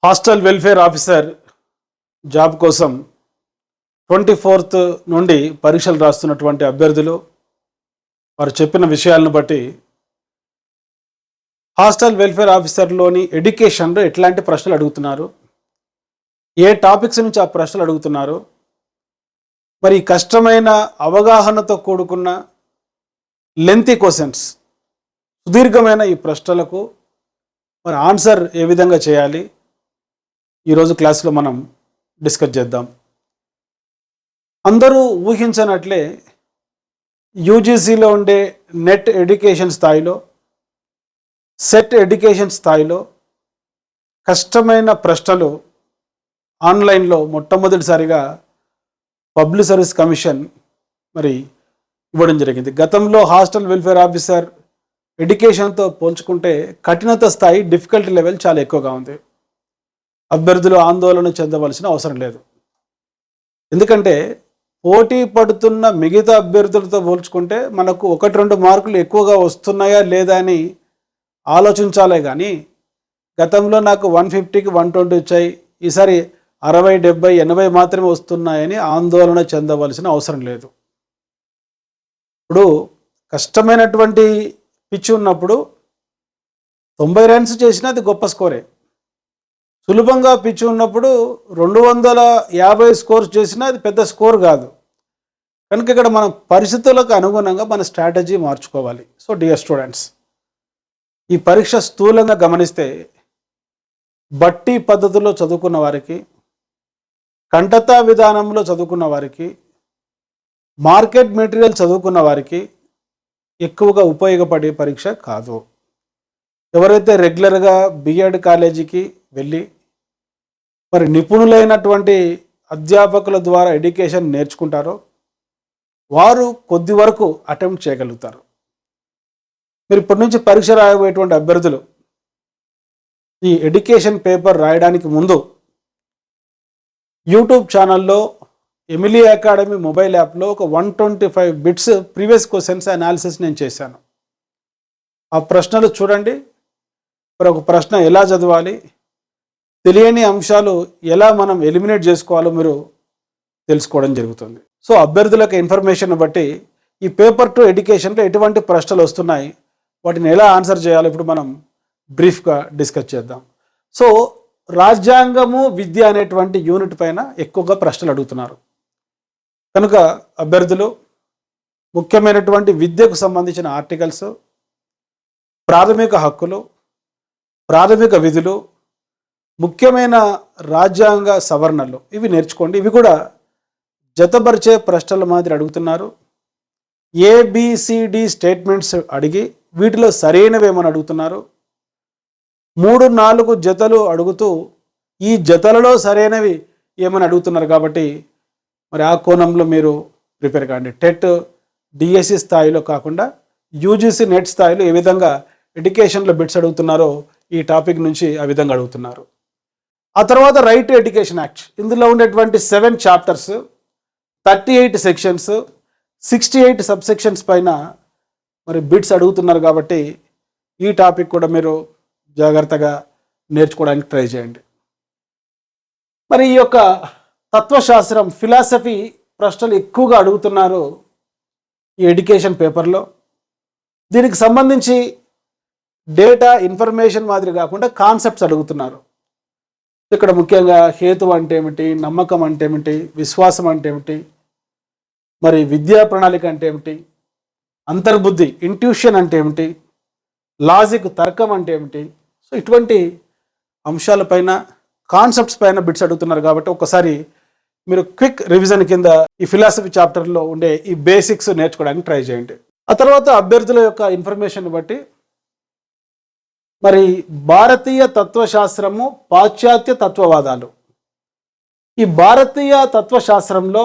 Hostel welfare officer job కోసం 24th నుండి పరీక్షలు రాస్తున్నటువంటి అభ్యర్థులు వారు చెప్పిన విషయాలను బట్టి హాస్టల్ వెల్ఫేర్ ఆఫీసర్లోని ఎడ్యుకేషన్లో ఎట్లాంటి ప్రశ్నలు అడుగుతున్నారు, ఏ టాపిక్స్ నుంచి ఆ ప్రశ్నలు అడుగుతున్నారు, మరి కష్టమైన అవగాహనతో కూడుకున్న లెంతీ క్వశ్చన్స్, సుదీర్ఘమైన ఈ ప్రశ్నలకు మరి ఆన్సర్ ఏ విధంగా చేయాలి ఈరోజు క్లాస్లో మనం డిస్కస్ చేద్దాం. అందరూ ఊహించనట్లే యూజీసీలో ఉండే నెట్ ఎడ్యుకేషన్ స్థాయిలో, సెట్ ఎడ్యుకేషన్ స్థాయిలో కష్టమైన ప్రశ్నలు ఆన్లైన్లో మొట్టమొదటిసారిగా పబ్లిక్ సర్వీస్ కమిషన్ మరి ఇవ్వడం జరిగింది. గతంలో హాస్టల్ వెల్ఫేర్ ఆఫీసర్ ఎడ్యుకేషన్తో పోల్చుకుంటే కఠినత స్థాయి, డిఫికల్టీ లెవెల్ చాలా ఎక్కువగా ఉంది. అభ్యర్థులు ఆందోళన చెందవలసిన అవసరం లేదు. ఎందుకంటే పోటీ పడుతున్న మిగతా అభ్యర్థులతో పోల్చుకుంటే మనకు 1-2 మార్కులు ఎక్కువగా వస్తున్నాయా లేదా అని ఆలోచించాలే కానీ గతంలో నాకు 150కి 120 వచ్చాయి, ఈసారి 60, 70, 80 మాత్రమే వస్తున్నాయని ఆందోళన చెందవలసిన అవసరం లేదు. ఇప్పుడు కష్టమైనటువంటి పిచ్ ఉన్నప్పుడు 90 రన్స్ చేసినా అది గొప్ప స్కోరే. సులభంగా పిచ్ ఉన్నప్పుడు 250 స్కోర్ చేసినా అది పెద్ద స్కోర్ కాదు. కనుక ఇక్కడ మనం పరిస్థితులకు అనుగుణంగా మన స్ట్రాటజీ మార్చుకోవాలి. సో డియర్ స్టూడెంట్స్, ఈ పరీక్ష స్థూలంగా గమనిస్తే బట్టి పద్ధతిలో చదువుకున్న వారికి, కంఠతా విధానంలో చదువుకున్న వారికి, మార్కెట్ మెటీరియల్ చదువుకున్న వారికి ఎక్కువగా ఉపయోగపడే పరీక్ష కాదు. ఎవరైతే రెగ్యులర్గా బిఎడ్ కాలేజీకి వెళ్ళి మరి నిపుణులైనటువంటి అధ్యాపకుల ద్వారా ఎడ్యుకేషన్ నేర్చుకుంటారో వారు కొద్ది వరకు అటెంప్ట్ చేయగలుగుతారు. మీరు ఇప్పటి నుంచి పరీక్ష రాయబోయేటువంటి అభ్యర్థులు ఈ ఎడ్యుకేషన్ పేపర్ రాయడానికి ముందు యూట్యూబ్ ఛానల్లో ఎమిలీ అకాడమీ మొబైల్ యాప్లో ఒక 125 బిట్స్ ప్రీవియస్ క్వశ్చన్స్ అనాలిసిస్ నేను చేశాను. ఆ ప్రశ్నలు చూడండి. మరి ఒక ప్రశ్న ఎలా చదవాలి, తెలియని అంశాలు ఎలా మనం ఎలిమినేట్ చేసుకోవాలో మీరు తెలుసుకోవడం జరుగుతుంది. సో అభ్యర్థులకు ఇన్ఫర్మేషన్ బట్టి ఈ పేపర్ 2 ఎడ్యుకేషన్లో ఎటువంటి ప్రశ్నలు వస్తున్నాయి, వాటిని ఎలా ఆన్సర్ చేయాలో ఇప్పుడు మనం బ్రీఫ్గా డిస్కస్ చేద్దాం. సో రాజ్యాంగము, విద్య అనేటువంటి యూనిట్ పైన ఎక్కువగా ప్రశ్నలు అడుగుతున్నారు. కనుక అభ్యర్థులు ముఖ్యమైనటువంటి విద్యకు సంబంధించిన ఆర్టికల్స్, ప్రాథమిక హక్కులు, ప్రాథమిక విధులు, ముఖ్యమైన రాజ్యాంగ సవరణలు ఇవి నేర్చుకోండి. ఇవి కూడా జతపరిచే ప్రశ్నల మాదిరి అడుగుతున్నారు. ABCD స్టేట్మెంట్స్ అడిగి వీటిలో సరైనవేమని అడుగుతున్నారు. 3-4 జతలు అడుగుతూ ఈ జతలలో సరైనవి ఏమని అడుగుతున్నారు. కాబట్టి మరి ఆ కోణంలో మీరు ప్రిపేర్ కాండి. టెట్, డిఎస్సి స్థాయిలో కాకుండా యూజీసీ నెట్ స్థాయిలో ఏ విధంగా ఎడ్యుకేషన్లో బిట్స్ అడుగుతున్నారో ఈ టాపిక్ నుంచి ఆ విధంగా అడుగుతున్నారు. ఆ తర్వాత రైట్ టు ఎడ్యుకేషన్ యాక్ట్, ఇందులో ఉండేటువంటి 7 చాప్టర్స్, 38 సెక్షన్స్, 68 సబ్సెక్షన్స్ పైన మరి బిట్స్ అడుగుతున్నారు. కాబట్టి ఈ టాపిక్ కూడా మీరు జాగ్రత్తగా నేర్చుకోవడానికి ట్రై చేయండి. మరి ఈ యొక్క తత్వశాస్త్రం, ఫిలాసఫీ ప్రశ్నలు ఎక్కువగా అడుగుతున్నారు ఈ ఎడ్యుకేషన్ పేపర్లో. దీనికి సంబంధించి డేటా, ఇన్ఫర్మేషన్ మాదిరి కాకుండా కాన్సెప్ట్స్ అడుగుతున్నారు. ఇక్కడ ముఖ్యంగా హేతు అంటే ఏమిటి, నమ్మకం అంటే ఏమిటి, విశ్వాసం అంటే ఏమిటి, మరి విద్యా ప్రణాళిక అంటే ఏమిటి, అంతర్బుద్ధి ఇంట్యూషన్ అంటే ఏమిటి, లాజిక్ తర్కం అంటే ఏమిటి. సో ఇటువంటి అంశాలపైన, కాన్సెప్ట్స్ పైన బిట్స్ అడుగుతున్నారు. కాబట్టి ఒకసారి మీరు క్విక్ రివిజన్ కింద ఈ ఫిలాసఫీ చాప్టర్లో ఉండే ఈ బేసిక్స్ నేర్చుకోవడానికి ట్రై చేయండి. ఆ తర్వాత అభ్యర్థుల యొక్క ఇన్ఫర్మేషన్ బట్టి మరి భారతీయ తత్వశాస్త్రము, పాశ్చాత్య తత్వవాదాలు. ఈ భారతీయ తత్వశాస్త్రంలో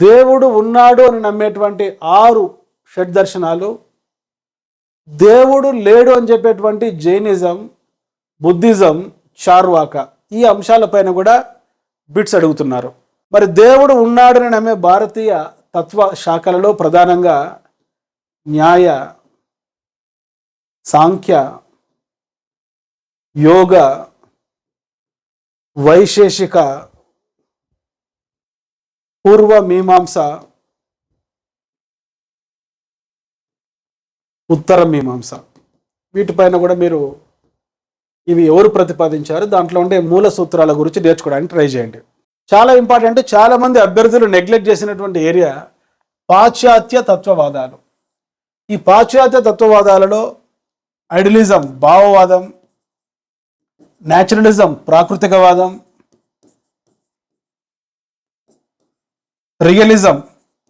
దేవుడు ఉన్నాడు అని నమ్మేటువంటి 6 షడ్దర్శనాలు, దేవుడు లేడు అని చెప్పేటువంటి జైనిజం, బుద్ధిజం, చార్వాక, ఈ అంశాలపైన కూడా బిట్స్ అడుగుతున్నారు. మరి దేవుడు ఉన్నాడని నమ్మే భారతీయ తత్వ శాఖలలో ప్రధానంగా న్యాయ, సాంఖ్య, యోగ, వైశేషిక, పూర్వ మీమాంస, ఉత్తర మీమాంస. వీటిపైన కూడా మీరు ఇవి ఎవరు ప్రతిపాదించారు, దాంట్లో ఉండే మూల సూత్రాల గురించి నేర్చుకోవడానికి ట్రై చేయండి. చాలా ఇంపార్టెంట్. చాలామంది అభ్యర్థులు నెగ్లెక్ట్ చేసినటువంటి ఏరియా పాశ్చాత్య తత్వవాదాలు. ఈ పాశ్చాత్య తత్వవాదాలలో ఐడియలిజం భావవాదం, న్యాచురలిజం ప్రాకృతికవాదం, రియలిజం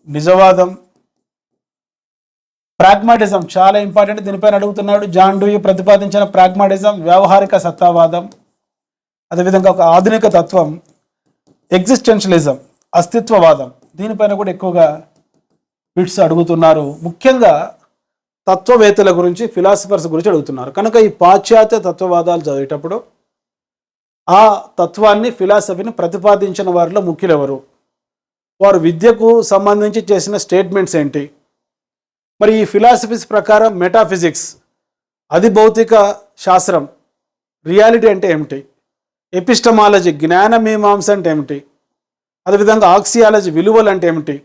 నిజవాదం, ప్రాగ్మాటిజం చాలా ఇంపార్టెంట్. దీనిపైన అడుగుతున్నాడు. జాన్ డూయి ప్రతిపాదించిన ప్రాగ్మాటిజం వ్యవహారిక సత్తావాదం. అదేవిధంగా ఒక ఆధునిక తత్వం ఎగ్జిస్టెన్షియలిజం అస్తిత్వవాదం. దీనిపైన కూడా ఎక్కువగా బిట్స్ అడుగుతున్నారు. ముఖ్యంగా తత్వవేత్తల గురించి, ఫిలాసఫర్స్ గురించి అడుగుతున్నారు. కనుక ఈ పాశ్చాత్య తత్వవాదాలు చదివేటప్పుడు ఆ తత్వాన్ని, ఫిలాసఫీని ప్రతిపాదించిన వారిలో ముఖ్యులు ఎవరు, వారు విద్యకు సంబంధించి చేసిన స్టేట్మెంట్స్ ఏంటి, మరి ఈ ఫిలాసఫీస్ ప్రకారం మెటాఫిజిక్స్ అది భౌతిక శాస్త్రం, రియాలిటీ అంటే ఏమిటి, ఎపిస్టమాలజీ జ్ఞాన మీమాంస అంటే ఏమిటి, అదేవిధంగా ఆక్సియాలజీ విలువలు అంటే ఏమిటి,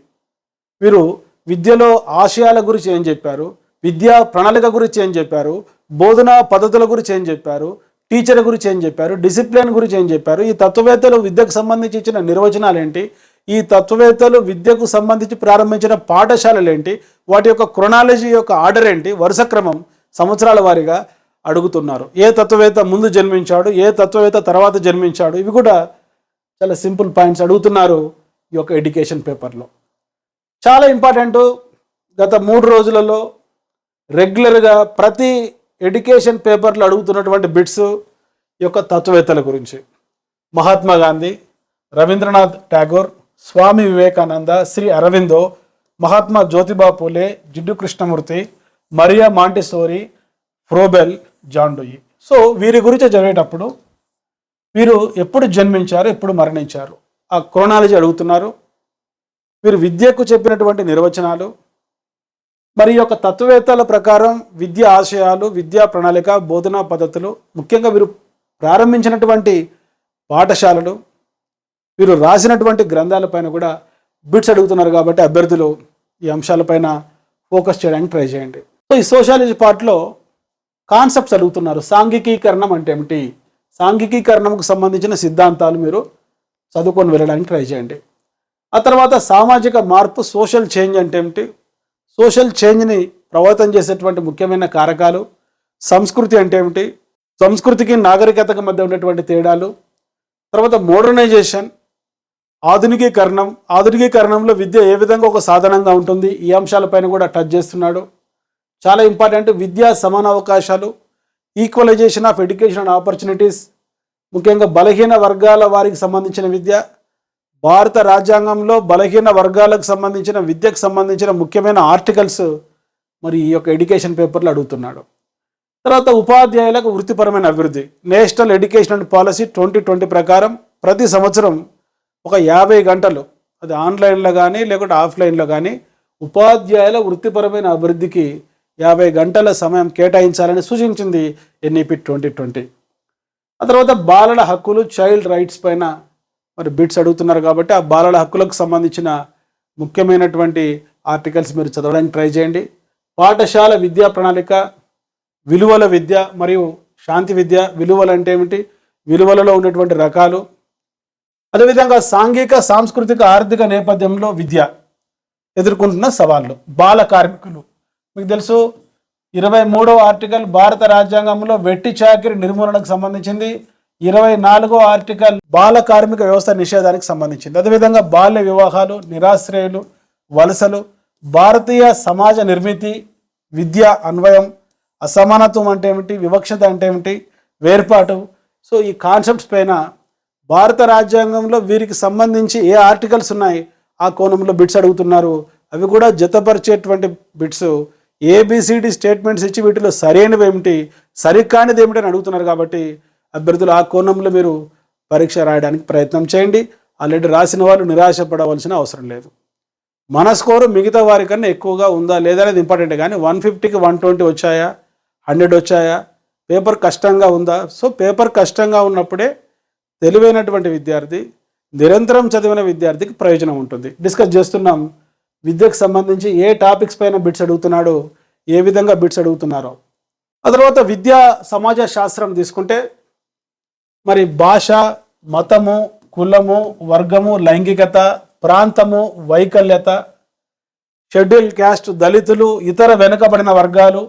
వీరు విద్యలో ఆశయాల గురించి ఏం చెప్పారు, విద్యా ప్రణాళిక గురించి ఏం చెప్పారు, బోధనా పద్ధతుల గురించి ఏం చెప్పారు, టీచర్ గురించి ఏం చెప్పారు, డిసిప్లిన్ గురించి ఏం చెప్పారు, ఈ తత్వవేత్తలు విద్యకు సంబంధించి ఇచ్చిన నిర్వచనాలు ఏంటి, ఈ తత్వవేత్తలు విద్యకు సంబంధించి ప్రారంభించిన పాఠశాలలు ఏంటి, వాటి యొక్క క్రొనాలజీ యొక్క ఆర్డర్ ఏంటి, వరుస క్రమం సంవత్సరాల వారీగా అడుగుతున్నారు. ఏ తత్వవేత్త ముందు జన్మించాడు, ఏ తత్వవేత్త తర్వాత జన్మించాడు, ఇవి కూడా చాలా సింపుల్ పాయింట్స్ అడుగుతున్నారు ఈ యొక్క ఎడ్యుకేషన్ పేపర్లో. చాలా ఇంపార్టెంట్. గత 3 రోజులలో రెగ్యులర్గా ప్రతి ఎడ్యుకేషన్ పేపర్లో అడుగుతున్నటువంటి బిట్స్ ఈ యొక్క తత్వవేత్తల గురించి. Mahatma Gandhi, Rabindranath Tagore, Swami Vivekananda, Shri Aurobindo, Mahatma Jyotiba Phule, Jiddu Krishnamurti, Maria Montessori, Froebel, John Dewey. So వీరి గురించి చదివేటప్పుడు వీరు ఎప్పుడు జన్మించారు, ఎప్పుడు మరణించారు, ఆ క్రోనాలజీ అడుగుతున్నారు. వీరు విద్యకు చెప్పినటువంటి నిర్వచనాలు, మరి యొక్క తత్వవేత్తల ప్రకారం విద్య ఆశయాలు, విద్యా ప్రణాళిక, బోధనా పద్ధతులు, ముఖ్యంగా వీరు ప్రారంభించినటువంటి పాఠశాలలు, వీరు రాసినటువంటి గ్రంథాలపైన కూడా బిట్స్ అడుగుతున్నారు. కాబట్టి అభ్యర్థులు ఈ అంశాలపైన ఫోకస్ చేయడానికి ట్రై చేయండి. సో ఈ సోషాలజీ పార్ట్లో కాన్సెప్ట్స్ అడుగుతున్నారు. సాంఘికీకరణం అంటే ఏమిటి, సాంఘికీకరణకు సంబంధించిన సిద్ధాంతాలు మీరు చదువుకొని వెళ్ళడానికి ట్రై చేయండి. ఆ తర్వాత సామాజిక మార్పు, సోషల్ చేంజ్ అంటే ఏమిటి, సోషల్ చేంజ్ని ప్రభావితం చేసేటువంటి ముఖ్యమైన కారకాలు, సంస్కృతి అంటే ఏమిటి, సంస్కృతికి నాగరికతకు మధ్య ఉన్నటువంటి తేడాలు, తర్వాత మోడర్నైజేషన్, ఆధునికీకరణం, ఆధునికీకరణంలో విద్య ఏ విధంగా ఒక సాధనంగా ఉంటుంది, ఈ అంశాలపైన కూడా టచ్ చేస్తున్నాడు. చాలా ఇంపార్టెంట్. విద్యా సమాన అవకాశాలు, equalisation of education and opportunities, ముఖ్యంగా బలహీన వర్గాల వారికి సంబంధించిన విద్య, భారత రాజ్యాంగంలో బలహీన వర్గాలకు సంబంధించిన విద్యకు సంబంధించిన ముఖ్యమైన ఆర్టికల్స్ మరి ఈ యొక్క ఎడ్యుకేషన్ పేపర్లో అడుగుతున్నాడు. తర్వాత ఉపాధ్యాయులకు వృత్తిపరమైన అభివృద్ధి, నేషనల్ ఎడ్యుకేషన్ అండ్ పాలసీ 2020 ప్రకారం ప్రతి సంవత్సరం ఒక 50 గంటలు, అది ఆన్లైన్లో కానీ లేకుంటే ఆఫ్లైన్లో కానీ, ఉపాధ్యాయుల వృత్తిపరమైన అభివృద్ధికి 50 గంటల సమయం కేటాయించాలని సూచించింది ఎన్ఈపి 2020. ఆ తర్వాత బాలల హక్కులు, చైల్డ్ రైట్స్ పైన మరి బిట్స్ అడుగుతున్నారు. కాబట్టి ఆ బాలల హక్కులకు సంబంధించిన ముఖ్యమైనటువంటి ఆర్టికల్స్ మీరు చదవడానికి ట్రై చేయండి. పాఠశాల విద్యా ప్రణాళిక, విలువల విద్య మరియు శాంతి విద్య, విలువలు అంటే ఏమిటి, విలువలలో ఉన్నటువంటి రకాలు, అదేవిధంగా సాంఘిక, సాంస్కృతిక, ఆర్థిక నేపథ్యంలో విద్య ఎదుర్కొంటున్న సవాళ్ళు, బాల కార్మికులు. మీకు తెలుసు 23వ ఆర్టికల్ భారత రాజ్యాంగంలో వెట్టి చాకిరి నిర్మూలనకు సంబంధించింది, 24వ ఆర్టికల్ బాల కార్మిక వ్యవస్థ నిషేధానికి సంబంధించింది. అదేవిధంగా బాల్య వివాహాలు, నిరాశ్రయులు, వలసలు, భారతీయ సమాజ నిర్మితి, విద్య అన్వయం, అసమానత్వం అంటే ఏమిటి, వివక్షత అంటే ఏమిటి, వేర్పాటు. సో ఈ కాన్సెప్ట్స్ పైన భారత రాజ్యాంగంలో వీరికి సంబంధించి ఏ ఆర్టికల్స్ ఉన్నాయి ఆ కోణంలో బిట్స్ అడుగుతున్నారు. అవి కూడా జతపరిచేటువంటి బిట్స్, ఏబిసిడి స్టేట్మెంట్స్ ఇచ్చి వీటిలో సరైనవి ఏమిటి, సరికానిది ఏమిటి అని అడుగుతున్నారు. కాబట్టి అభ్యర్థులు ఆ కోణంలో మీరు పరీక్ష రాయడానికి ప్రయత్నం చేయండి. ఆల్రెడీ రాసిన వాళ్ళు నిరాశపడవలసిన అవసరం లేదు. మన స్కోరు మిగతా వారికన్నా ఎక్కువగా ఉందా లేదా అనేది ఇంపార్టెంట్. కానీ 150కి 120 వచ్చాయా, 100 వచ్చాయా, పేపర్ కష్టంగా ఉందా? సో పేపర్ కష్టంగా ఉన్నప్పుడే తెలివైనటువంటి విద్యార్థి, నిరంతరం చదివిన విద్యార్థికి ప్రయోజనం ఉంటుంది. డిస్కస్ చేస్తున్నాం విద్యకు సంబంధించి ఏ టాపిక్స్ పైన బిట్స్ అడుగుతున్నాడో, ఏ విధంగా బిట్స్ అడుగుతున్నారో. ఆ తర్వాత విద్యా సమాజ శాస్త్రం తీసుకుంటే మరి భాష, మతము, కులము, వర్గము, లైంగికత, ప్రాంతము, వైకల్యత, షెడ్యూల్ క్యాస్ట్, దళితులు, ఇతర వెనుకబడిన వర్గాలు,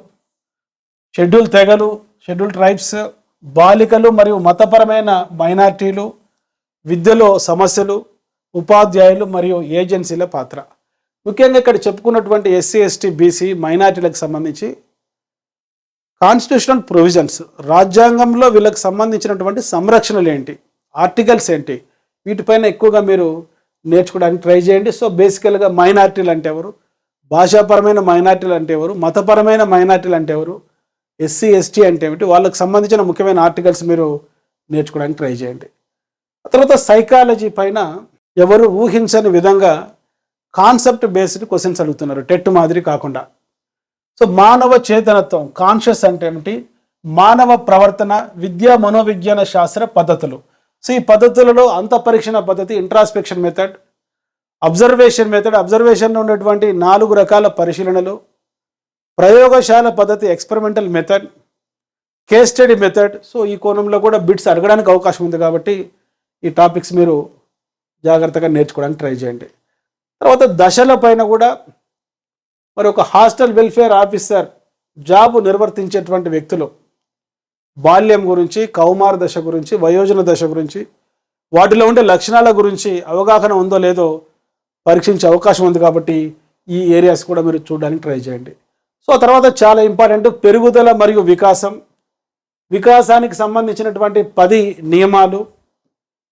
షెడ్యూల్ తెగలు, షెడ్యూల్ ట్రైబ్స్, బాలికలు మరియు మతపరమైన మైనార్టీలు, విద్యలో సమస్యలు, ఉపాధ్యాయులు మరియు ఏజెన్సీల పాత్ర. ముఖ్యంగా ఇక్కడ చెప్పుకున్నటువంటి ఎస్సీ, ఎస్టీ, బీసీ, మైనార్టీలకు సంబంధించి కాన్స్టిట్యూషనల్ ప్రొవిజన్స్, రాజ్యాంగంలో వీళ్ళకి సంబంధించినటువంటి సంరక్షణలు ఏంటి, ఆర్టికల్స్ ఏంటి, వీటిపైన ఎక్కువగా మీరు నేర్చుకోవడానికి ట్రై చేయండి. సో బేసికల్గా మైనార్టీలు అంటే ఎవరు, భాషాపరమైన మైనార్టీలు అంటే ఎవరు, మతపరమైన మైనార్టీలు అంటే ఎవరు, ఎస్సీ, ఎస్టీ అంటే ఏమిటి, వాళ్ళకి సంబంధించిన ముఖ్యమైన ఆర్టికల్స్ మీరు నేర్చుకోవడానికి ట్రై చేయండి. ఆ తర్వాత సైకాలజీ పైన ఎవరు ఊహించని విధంగా కాన్సెప్ట్ బేస్డ్ క్వశ్చన్స్ అడుగుతున్నారు, టెట్ మాదిరి కాకుండా. సో మానవ చేతనత్వం, కాన్షియస్ అంటే ఏమిటి, మానవ ప్రవర్తన, విద్యా మనోవిజ్ఞాన శాస్త్ర పద్ధతులు. సో ఈ పద్ధతులలో అంతఃపరీక్షణ పద్ధతి, ఇంట్రాస్పెక్షన్ మెథడ్, అబ్జర్వేషన్ మెథడ్, అబ్జర్వేషన్లో ఉన్నటువంటి 4 రకాల పరిశీలనలు, ప్రయోగశాల పద్ధతి, experimental method, case study method. So ఈ కోణంలో కూడా బిట్స్ అడగడానికి అవకాశం ఉంది కాబట్టి ఈ టాపిక్స్ మీరు జాగ్రత్తగా నేర్చుకోవడానికి ట్రై చేయండి. తర్వాత దశల పైన కూడా మరి ఒక హాస్టల్ వెల్ఫేర్ ఆఫీసర్ జాబ్ నిర్వర్తించేటువంటి వ్యక్తులు బాల్యం గురించి, కౌమార దశ గురించి, వయోజన దశ గురించి, వాటిలో ఉండే లక్షణాల గురించి అవగాహన ఉందో లేదో పరీక్షించే అవకాశం ఉంది కాబట్టి ఈ ఏరియాస్ కూడా మీరు చూడడానికి ట్రై చేయండి. సో తర్వాత చాలా ఇంపార్టెంట్ పెరుగుదల మరియు వికాసం, వికాసానికి సంబంధించినటువంటి 10 నియమాలు.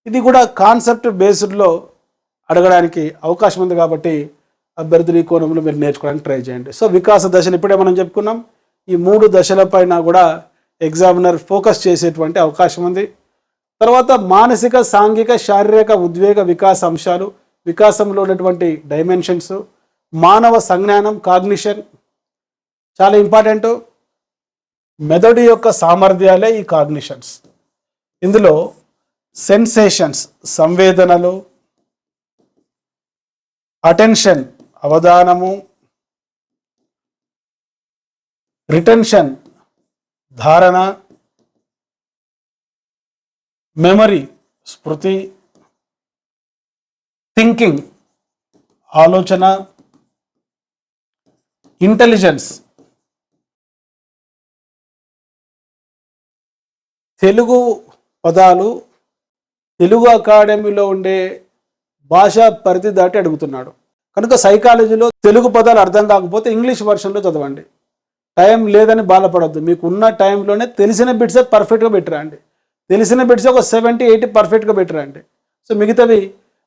ఇది కూడా కాన్సెప్ట్ బేస్డ్లో అడగడానికి అవకాశం ఉంది కాబట్టి అభ్యర్థులు ఈ కోణంలో మీరు నేర్చుకోవడానికి ట్రై చేయండి. సో వికాస దశలు ఇప్పుడే మనం చెప్పుకున్నాం. ఈ 3 దశలపైన కూడా ఎగ్జామినర్ ఫోకస్ చేసేటువంటి అవకాశం ఉంది. తర్వాత మానసిక, సాంఘిక, శారీరక, ఉద్వేగ వికాస అంశాలు, వికాసంలో ఉన్నటువంటి డైమెన్షన్స్, మానవ సంజ్ఞానం, కాగ్నిషన్ చాలా ఇంపార్టెంట్. మెదడు యొక్క సామర్థ్యాలే ఈ కాగ్నిషన్స్. ఇందులో సెన్సేషన్స్ సంవేదనలు, అటెన్షన్ అవధానము, రిటెన్షన్ ధారణ, మెమరీ స్మృతి, థింకింగ్ ఆలోచన, ఇంటెలిజెన్స్ తెలుగు పదాలు తెలుగు అకాడమీలో ఉండే భాషా పరిధి దాటి అడుగుతున్నాడు కనుక సైకాలజీలో తెలుగు పదాలు అర్థం కాకపోతే ఇంగ్లీష్ వర్షన్లో చదవండి. టైం లేదని బాధపడద్దు, మీకు ఉన్న టైంలోనే తెలిసిన బిట్సే పర్ఫెక్ట్గా పెట్టిరండి. తెలిసిన బిట్సే ఒక 70-80 పర్ఫెక్ట్గా పెట్టిరండి. సో మిగతావి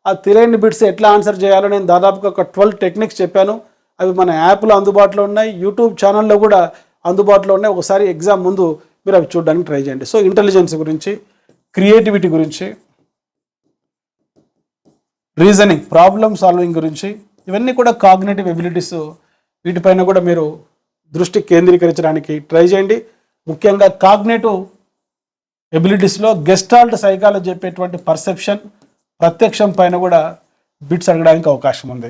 ఆ తెలియని బిట్స్ ఎట్లా ఆన్సర్ చేయాలో నేను దాదాపుగా ఒక 12 టెక్నిక్స్ చెప్పాను. అవి మన యాప్లో అందుబాటులో ఉన్నాయి, యూట్యూబ్ ఛానల్లో కూడా అందుబాటులో ఉన్నాయి. ఒకసారి ఎగ్జామ్ ముందు మీరు అవి చూడడానికి ట్రై చేయండి. సో ఇంటెలిజెన్స్ గురించి, క్రియేటివిటీ గురించి, రీజనింగ్ ప్రాబ్లమ్ సాల్వింగ్ గురించి, ఇవన్నీ కూడా కాగ్నిటివ్ ఎబిలిటీస్. వీటిపైన కూడా మీరు దృష్టి కేంద్రీకరించడానికి ట్రై చేయండి. ముఖ్యంగా కాగ్నిటివ్ ఎబిలిటీస్లో గెస్టాల్ట్ సైకాలజీ చెప్పేటువంటి పర్సెప్షన్, ప్రత్యక్షం పైన కూడా బిట్స్ అడగడానికి అవకాశం ఉంది.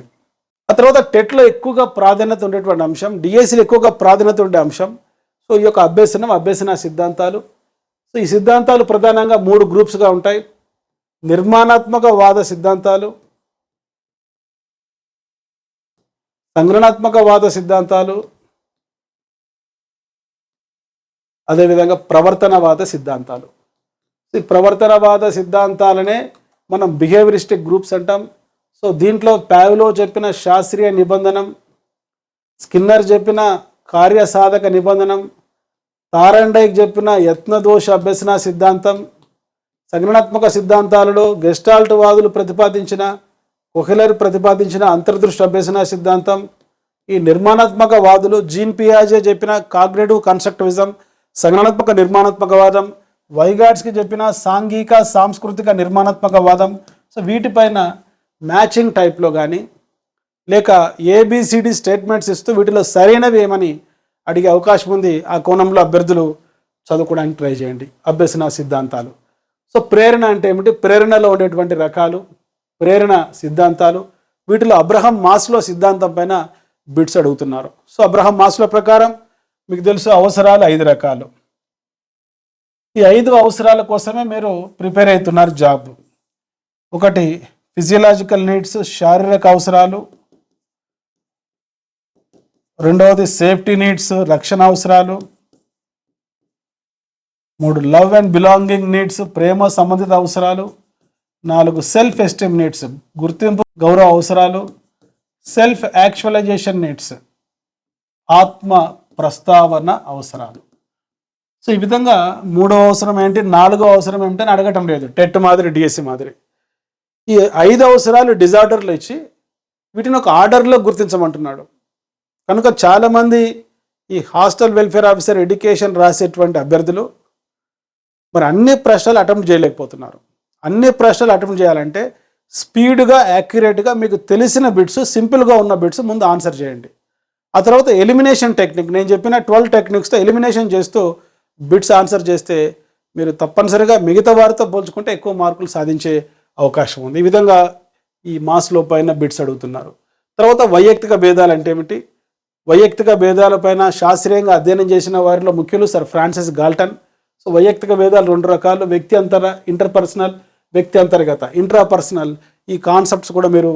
ఆ తర్వాత టెట్లో ఎక్కువగా ప్రాధాన్యత ఉండేటువంటి అంశం, డిఎస్సిలో ఎక్కువగా ప్రాధాన్యత ఉండే అంశం. సో ఈ యొక్క అభ్యసన సిద్ధాంతాలు. సో ఈ సిద్ధాంతాలు ప్రధానంగా 3 గ్రూప్స్గా ఉంటాయి. నిర్మాణాత్మక వాద సిద్ధాంతాలు, సంగ్రహాత్మక వాద సిద్ధాంతాలు, అదేవిధంగా ప్రవర్తనవాద సిద్ధాంతాలు. ఈ ప్రవర్తనవాద సిద్ధాంతాలనే మనం బిహేవియరిస్టిక్ గ్రూప్స్ అంటాం. సో దీంట్లో పావ్లో చెప్పిన శాస్త్రీయ నిబంధనం, స్కిన్నర్ చెప్పిన కార్యసాధక నిబంధనం, తారండైక్ చెప్పిన యత్నదోష అభ్యసన సిద్ధాంతం, సంజ్ఞానాత్మక సిద్ధాంతాలలో గెస్టాల్ట్ వాదులు ప్రతిపాదించిన, కొహెలర్ ప్రతిపాదించిన అంతర్దృష్టి అభ్యసన సిద్ధాంతం, ఈ నిర్మాణాత్మక వాదులు జీన్ పియాజే చెప్పిన కాగ్నిటివ్ కన్స్ట్రక్టివిజం, సంజ్ఞానాత్మక నిర్మాణాత్మకవాదం, వైగాట్స్కి చెప్పిన సాంఘిక సాంస్కృతిక నిర్మాణాత్మకవాదం. సో వీటిపైన మ్యాచింగ్ టైప్లో కానీ లేక ఏబిసిడి స్టేట్మెంట్స్ ఇస్తూ వీటిలో సరైనవి ఏమని అడిగే అవకాశం ఉంది. ఆ కోణంలో అభ్యర్థులు చదువుకోవడానికి ట్రై చేయండి. అభ్యసన సిద్ధాంతాలు సో ప్రేరణ అంటే ఏమిటి, ప్రేరణలో ఉండేటువంటి రకాలు, ప్రేరణ సిద్ధాంతాలు, వీటిలో అబ్రహం మాస్లో సిద్ధాంతం పైన బిట్స్ అడుగుతున్నారు. సో అబ్రహం మాస్లో ప్రకారం మీకు తెలుసు అవసరాలు 5 రకాలు. ఈ 5 అవసరాల కోసమే మీరు ప్రిపేర్ అవుతున్నారు జాబ్. ఒకటి ఫిజియలాజికల్ నీడ్స్, శారీరక అవసరాలు. రెండవది సేఫ్టీ నీడ్స్, రక్షణ అవసరాలు. 3 లవ్ అండ్ బిలాంగింగ్ నీడ్స్, ప్రేమ సంబంధిత అవసరాలు. 4 సెల్ఫ్ ఎస్టీమ్ నీడ్స్, గుర్తింపు గౌరవ అవసరాలు. సెల్ఫ్ యాక్చువలైజేషన్ నీడ్స్, ఆత్మ ప్రస్తావన అవసరాలు. సో ఈ విధంగా 3వ అవసరం ఏంటి, 4వ అవసరం ఏంటి అని అడగటం లేదు, టెట్ మాదిరి డిఎస్సి మాదిరి. ఈ 5 అవసరాలు డిజార్డర్లు ఇచ్చి వీటిని ఒక ఆర్డర్లో గుర్తించమంటున్నాడు. కనుక చాలామంది ఈ హాస్టల్ వెల్ఫేర్ ఆఫీసర్ ఎడ్యుకేషన్ రాసేటువంటి అభ్యర్థులు మరి అన్ని ప్రశ్నలు అటెంప్ట్ చేయలేకపోతున్నారు. అన్ని ప్రశ్నలు అటెంప్ట్ చేయాలంటే స్పీడ్గా యాక్యురేట్గా మీకు తెలిసిన బిట్స్, సింపుల్గా ఉన్న బిట్స్ ముందు ఆన్సర్ చేయండి. ఆ తర్వాత ఎలిమినేషన్ టెక్నిక్, నేను చెప్పిన 12 టెక్నిక్స్తో ఎలిమినేషన్ చేస్తూ బిట్స్ ఆన్సర్ చేస్తే మీరు తప్పనిసరిగా మిగతా వారితో పోల్చుకుంటే ఎక్కువ మార్కులు సాధించే అవకాశం ఉంది. ఈ విధంగా ఈ మాస్లో పైన బిట్స్ అడుగుతున్నారు. తర్వాత వైయక్తిక భేదాలు అంటే ఏమిటి, వైయక్తిక భేదాలపైన శాస్త్రీయంగా అధ్యయనం చేసిన వారిలో ముఖ్యులు సర్ ఫ్రాన్సిస్ గాల్టన్. సో వైయక్తిక భేదాలు 2 రకాలు, వ్యక్తి ఇంటర్పర్సనల్, వ్యక్తి అంతర్గత, ఇంట్రాపర్సనల్. ఈ కాన్సెప్ట్స్ కూడా మీరు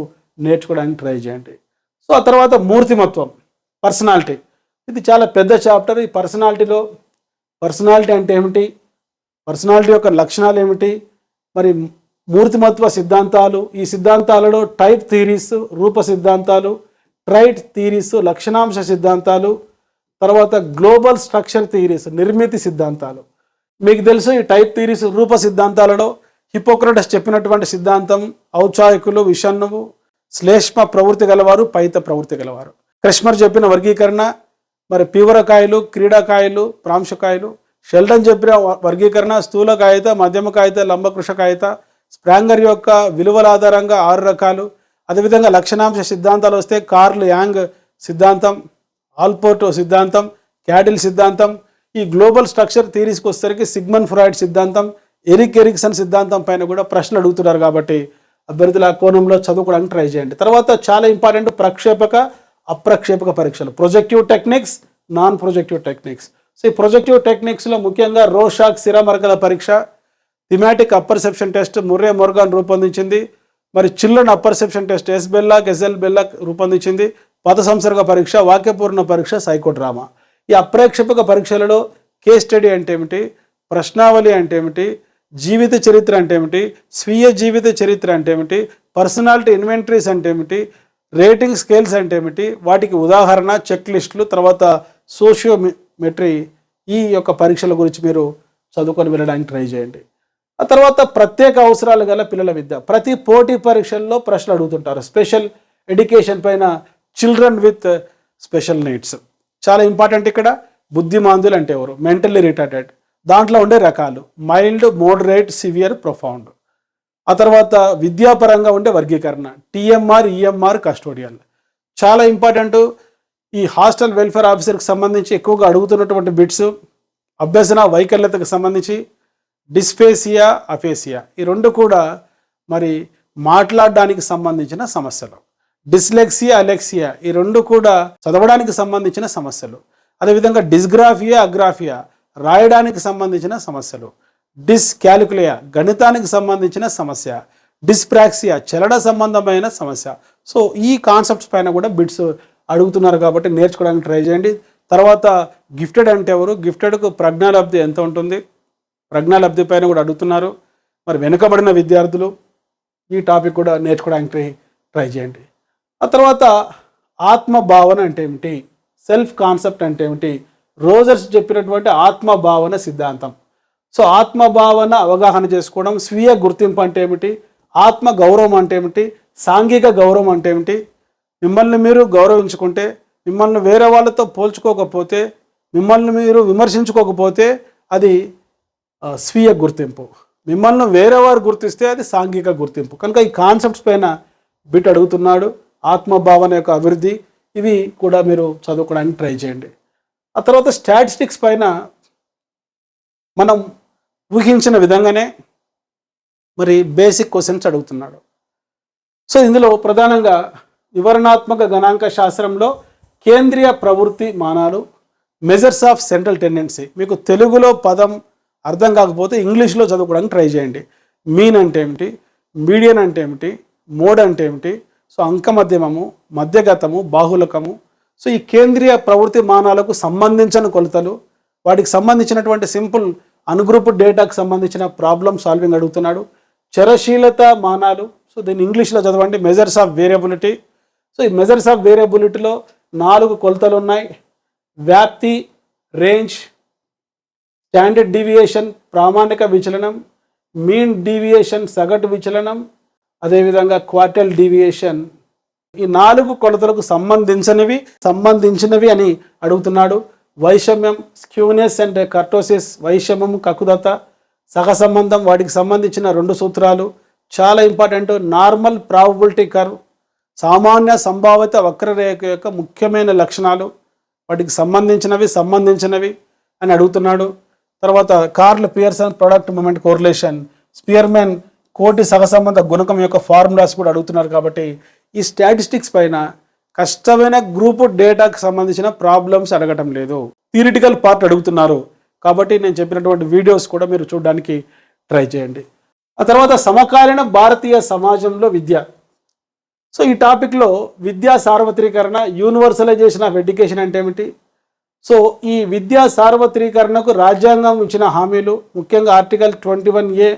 నేర్చుకోవడానికి ట్రై చేయండి. సో ఆ తర్వాత మూర్తిమత్వం, పర్సనాలిటీ. ఇది చాలా పెద్ద చాప్టర్. ఈ పర్సనాలిటీ అంటే ఏమిటి, పర్సనాలిటీ యొక్క లక్షణాలు ఏమిటి, మరి మూర్తిమత్వ సిద్ధాంతాలు, ఈ సిద్ధాంతాలలో టైప్ థియరీస్, రూప సిద్ధాంతాలు, ట్రైట్ థియరీస్, లక్షణాంశ సిద్ధాంతాలు, తర్వాత గ్లోబల్ స్ట్రక్చర్ థియరీస్, నిర్మితి సిద్ధాంతాలు. మీకు తెలుసు ఈ టైప్ థియరీస్, రూప సిద్ధాంతాలలో హిపోక్రటస్ చెప్పినటువంటి సిద్ధాంతం, ఔచాయకులు, విషణ్ణువు, శ్లేష్మ ప్రవృత్తి గలవారు, పైత ప్రవృత్తి గలవారు. క్రెష్మర్ చెప్పిన వర్గీకరణ, మరి పీవరకాయలు, క్రీడాకాయలు, ప్రాంశకాయలు. షెల్డన్ చెప్పిన వర్గీకరణ స్థూలకాయత, మధ్యమకాయత, లంబకృషకాయత. స్ప్రాంగర్ యొక్క విలువల ఆధారంగా 6 రకాలు. అదేవిధంగా లక్షణాంశ సిద్ధాంతాలు వస్తే కార్ల్ యాంగ్ సిద్ధాంతం, ఆల్పోర్ట్ సిద్ధాంతం, క్యాడిల్ సిద్ధాంతం. ఈ గ్లోబల్ స్ట్రక్చర్ థియరీస్కి వచ్చేసరికి సిగ్మండ్ ఫ్రాయిడ్ సిద్ధాంతం, ఎరిక్ ఎరిక్సన్ సిద్ధాంతం పైన కూడా ప్రశ్నలు అడుగుతున్నారు. కాబట్టి అభ్యర్థుల కోణంలో చదువుకోవడానికి ట్రై చేయండి. తర్వాత చాలా ఇంపార్టెంట్ ప్రక్షేపక, అప్రక్షేపక పరీక్షలు, projective techniques, non projective techniques. So ఈ ప్రొజెక్టివ్ టెక్నిక్స్లో ముఖ్యంగా రోషాక్ శిరమరకల పరీక్ష, థిమాటిక్ అప్పర్సెప్షన్ టెస్ట్ ముర్రే మోర్గాన్ రూపొందించింది. మరి చిల్డ్రన్ అప్పర్సెప్షన్ టెస్ట్ ఎస్ఎల్ బెల్లాక్ రూపొందించింది. పద సంసర్గ పరీక్ష, వాక్యపూర్ణ పరీక్ష, సైకోడ్రామా. ఈ అప్రేక్షేపక పరీక్షలలో కేస్ స్టడీ అంటే ఏమిటి, ప్రశ్నావళి అంటే ఏమిటి, జీవిత చరిత్ర అంటే ఏమిటి, స్వీయ జీవిత చరిత్ర అంటే ఏమిటి, పర్సనాలిటీ ఇన్వెంటరీస్ అంటే ఏమిటి, రేటింగ్ స్కేల్స్ అంటే ఏమిటి, వాటికి ఉదాహరణ, చెక్ లిస్టులు, తర్వాత సోషియోమెట్రీ. ఈ యొక్క పరీక్షల గురించి మీరు చదువుకొని వెళ్ళడానికి ట్రై చేయండి. ఆ తర్వాత ప్రత్యేక అవసరాలు గల పిల్లల విద్య. ప్రతి పోటీ పరీక్షల్లో ప్రశ్నలు అడుగుతుంటారు. స్పెషల్ ఎడ్యుకేషన్ పైన, చిల్డ్రన్ విత్ స్పెషల్ నీడ్స్ చాలా ఇంపార్టెంట్. ఇక్కడ బుద్ధిమాంద్యులు అంటే ఎవరు, మెంటల్లీ రిటార్డెడ్. దాంట్లో ఉండే రకాలు మైల్డ్, మోడరేట్, సివియర్, ప్రొఫౌండ్. ఆ తర్వాత విద్యాపరంగా ఉండే వర్గీకరణ, టీఎంఆర్, ఈఎంఆర్, కస్టోడియల్. చాలా ఇంపార్టెంట్. ఈ హాస్టల్ వెల్ఫేర్ ఆఫీసర్కి సంబంధించి ఎక్కువగా అడుగుతున్నటువంటి బిట్స్ అభ్యసన వైకల్యతకు సంబంధించి డిస్ఫేసియా, అఫేసియా. ఈ 2 కూడా మరి మాట్లాడడానికి సంబంధించిన సమస్యలు. డిస్లెక్సియా, అలెక్సియా ఈ 2 కూడా చదవడానికి సంబంధించిన సమస్యలు. అదేవిధంగా డిస్గ్రాఫియా, అగ్రాఫియా రాయడానికి సంబంధించిన సమస్యలు. డిస్కాలిక్యులియా గణితానికి సంబంధించిన సమస్య. డిస్ప్రాక్సియా చలన సంబంధమైన సమస్య. సో ఈ కాన్సెప్ట్స్ పైన కూడా బిట్స్ అడుగుతున్నారు కాబట్టి నేర్చుకోవడానికి ట్రై చేయండి. తర్వాత గిఫ్టెడ్ అంటే ఎవరు, గిఫ్టెడ్కు ప్రజ్ఞాలబ్ధి ఎంత ఉంటుంది, ప్రజ్ఞాలబ్ధి పైన కూడా అడుగుతున్నారు. మరి వెనుకబడిన విద్యార్థులు ఈ టాపిక్ కూడా నేర్చుకోవడానికి ట్రై చేయండి. ఆ తర్వాత ఆత్మభావన అంటే ఏమిటి, సెల్ఫ్ కాన్సెప్ట్ అంటే ఏమిటి, రోజర్స్ చెప్పినటువంటి ఆత్మభావన సిద్ధాంతం. సో ఆత్మభావన అవగాహన చేసుకోవడం, స్వీయ గుర్తింపు అంటే ఏమిటి, ఆత్మ గౌరవం అంటే ఏమిటి, సాంఘిక గౌరవం అంటే ఏమిటి, మిమ్మల్ని మీరు గౌరవించుకుంటే, మిమ్మల్ని వేరే వాళ్ళతో పోల్చుకోకపోతే, మిమ్మల్ని మీరు విమర్శించుకోకపోతే అది స్వీయ గుర్తింపు, మిమ్మల్ని వేరే వారు గుర్తిస్తే అది సాంఘిక గుర్తింపు. కనుక ఈ కాన్సెప్ట్స్ పైన బిట్ అడుగుతున్నాడు. ఆత్మభావన యొక్క అభివృద్ధి, ఇవి కూడా మీరు చదువుకోవడానికి ట్రై చేయండి. ఆ తర్వాత స్టాటిస్టిక్స్ పైన మనం ఊహించిన విధంగానే మరి బేసిక్ క్వశ్చన్స్ అడుగుతున్నాడు. సో ఇందులో ప్రధానంగా వివరణాత్మక గణాంక శాస్త్రంలో కేంద్రీయ ప్రవృత్తి మానాలు, మెజర్స్ ఆఫ్ సెంట్రల్ టెండెన్సీ. మీకు తెలుగులో పదం అర్థం కాకపోతే ఇంగ్లీష్లో చదువుకోవడానికి ట్రై చేయండి. మీన్ అంటే ఏమిటి, మీడియన్ అంటే ఏమిటి, మోడ్ అంటే ఏమిటి, సో అంకమధ్యమము, మధ్యగతము, బాహులకము, సో ఈ కేంద్రీయ ప్రవృత్తి మానాలకు సంబంధించిన కొలతలు, వాటికి సంబంధించినటువంటి సింపుల్ అన్గ్రూప్ డేటాకు సంబంధించిన ప్రాబ్లమ్ సాల్వింగ్ అడుగుతున్నాడు. చరశీలత మానాలు, సో దీన్ని ఇంగ్లీష్లో చదవండి, మెజర్స్ ఆఫ్ వేరియబిలిటీ. సో ఈ మెజర్స్ ఆఫ్ వేరియబిలిటీలో 4 కొలతలు ఉన్నాయి. వ్యాప్తి, రేంజ్, స్టాండర్డ్ డీవియేషన్ ప్రామాణిక విచలనం, మీన్ డీవియేషన్ సగటు విచలనం, అదేవిధంగా క్వార్టైల్ డీవియేషన్. ఈ 4 కొలతలకు సంబంధించినవి అని అడుగుతున్నాడు. వైషమ్యం, స్క్యూనెస్ అండ్ కర్టోసిస్, వైషమ్యం, కకుదత, సహసంబంధం, వాటికి సంబంధించిన 2 సూత్రాలు చాలా ఇంపార్టెంట్. నార్మల్ ప్రాబబిలిటీ కర్వ్, సామాన్య సంభావిత వక్రరేఖ యొక్క ముఖ్యమైన లక్షణాలు, వాటికి సంబంధించినవి అని అడుగుతున్నాడు. తర్వాత Karl Pearson product moment correlation, Spearman కోటి సహసంబంధ గుణకం యొక్క ఫార్ములాస్ కూడా అడుగుతున్నారు. కాబట్టి ఈ స్టాటిస్టిక్స్ పైన కష్టమైన గ్రూప్ డేటాకు సంబంధించిన ప్రాబ్లమ్స్ అడగటం లేదు, థియరిటికల్ పార్ట్ అడుగుతున్నారు. కాబట్టి నేను చెప్పినటువంటి వీడియోస్ కూడా మీరు చూడడానికి ట్రై చేయండి. ఆ తర్వాత సమకాలీన భారతీయ సమాజంలో విద్య. సో ఈ టాపిక్లో విద్యా సార్వత్రీకరణ, యూనివర్సలైజేషన్ ఆఫ్ ఎడ్యుకేషన్ అంటే ఏమిటి, సో ఈ విద్యా సార్వత్రీకరణకు రాజ్యాంగం ఇచ్చిన హామీలు, ముఖ్యంగా ఆర్టికల్ 21A,